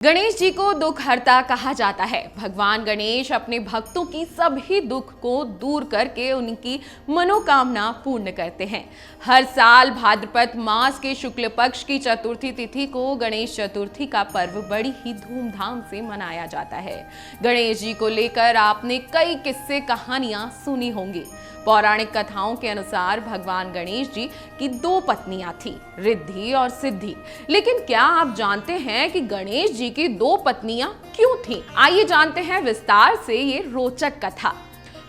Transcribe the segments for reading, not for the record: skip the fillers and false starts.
गणेश जी को दुख हरता कहा जाता है। भगवान गणेश अपने भक्तों की सभी दुख को दूर करके उनकी मनोकामना पूर्ण करते हैं। हर साल भाद्रपद मास के शुक्ल पक्ष की चतुर्थी तिथि को गणेश चतुर्थी का पर्व बड़ी ही धूमधाम से मनाया जाता है। गणेश जी को लेकर आपने कई किस्से कहानियां सुनी होंगी। पौराणिक कथाओं के अनुसार भगवान गणेश जी की दो पत्नियां थीं, रिद्धि और सिद्धि। लेकिन क्या आप जानते हैं कि गणेश जी की दो पत्नियां क्यों थीं? आइए जानते हैं विस्तार से ये रोचक कथा।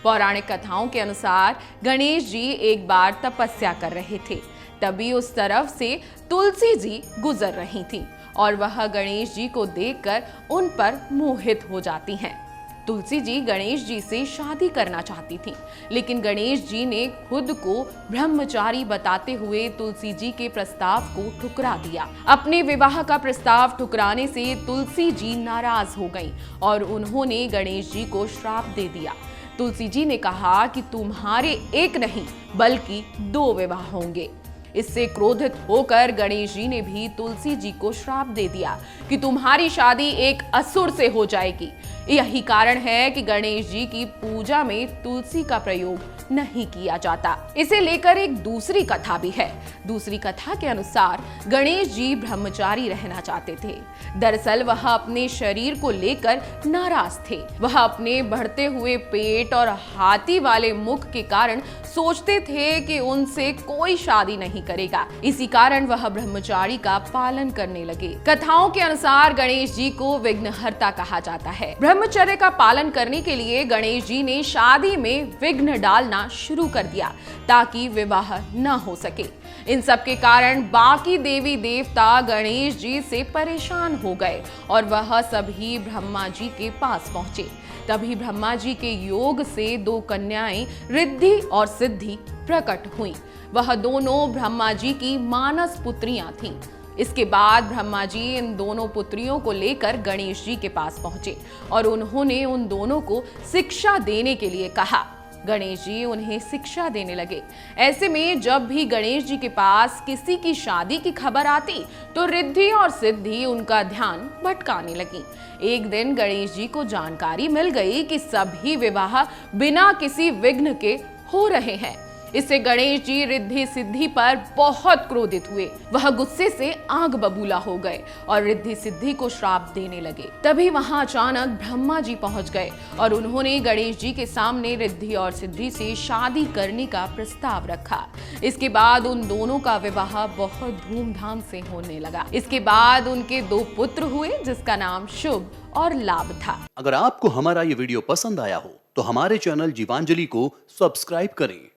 पौराणिक कथाओं के अनुसार गणेश जी एक बार तपस्या कर रहे थे। तभी उस तरफ से तुलसी जी गुजर रही थीं और वह गणेश जी को देखकर उन पर मोहित हो जाती हैं। तुलसी जी गणेश जी से शादी करना चाहती थीं, लेकिन गणेश जी ने खुद को ब्रह्मचारी बताते हुए तुलसी जी के प्रस्ताव को ठुकरा दिया। अपने विवाह का प्रस्ताव ठुकराने से तुलसी जी नाराज हो गईं और उन्होंने गणेश जी को श्राप दे दिया। तुलसी जी ने कहा कि तुम्हारे एक नहीं बल्कि दो विवाह होंगे। इससे क्रोधित होकर गणेश जी ने भी तुलसी जी को श्राप दे दिया कि तुम्हारी शादी एक असुर से हो जाएगी। यही कारण है कि गणेश जी की पूजा में तुलसी का प्रयोग नहीं किया जाता। इसे लेकर एक दूसरी कथा भी है। दूसरी कथा के अनुसार गणेश जी ब्रह्मचारी रहना चाहते थे। दरअसल वह अपने शरीर को लेकर नाराज थे। वह अपने बढ़ते हुए पेट और हाथी वाले मुख के कारण सोचते थे कि उनसे कोई शादी नहीं करेगा। इसी कारण वह ब्रह्मचारी का पालन करने लगे। कथाओं के अनुसार गणेश जी को विघ्नहर्ता कहा जाता है। ब्रह्मचर्य का पालन करने के लिए गणेश जी ने शादी में विघ्न डालना शुरू कर दिया ताकि विवाह न हो सके। इन सब के कारण बाकी देवी देवता गणेश जी से परेशान हो गए और वह सभी ब्रह्मा जी के पास पहुंचे। तभी ब्रह्मा जी के योग से दो कन्याएं रिद्धि और सिद्धि प्रकट हुईं। वह दोनों ब्रह्मा जी की मानस पुत्रियां थीं। इसके बाद ब्रह्मा जी इन दोनों पुत्रियों को लेकर गणेश जी के पास पहुंचे और उन्होंने उन दोनों को शिक्षा देने के लिए कहा। गणेश जी उन्हें शिक्षा देने लगे। ऐसे में जब भी गणेश जी के पास किसी की शादी की खबर आती तो रिद्धि और सिद्धि उनका ध्यान भटकाने लगी। एक दिन गणेश जी को जानकारी मिल गई कि सभी विवाह बिना किसी विघ्न के हो रहे हैं। इससे गणेश जी रिद्धि सिद्धि पर बहुत क्रोधित हुए। वह गुस्से से आग बबूला हो गए और रिद्धि सिद्धि को श्राप देने लगे। तभी वहां अचानक ब्रह्मा जी पहुंच गए और उन्होंने गणेश जी के सामने रिद्धि और सिद्धि से शादी करने का प्रस्ताव रखा। इसके बाद उन दोनों का विवाह बहुत धूमधाम से होने लगा। इसके बाद उनके दो पुत्र हुए जिसका नाम शुभ और लाभ था। अगर आपको हमारा ये वीडियो पसंद आया हो तो हमारे चैनल जीवांजलि को सब्सक्राइब करें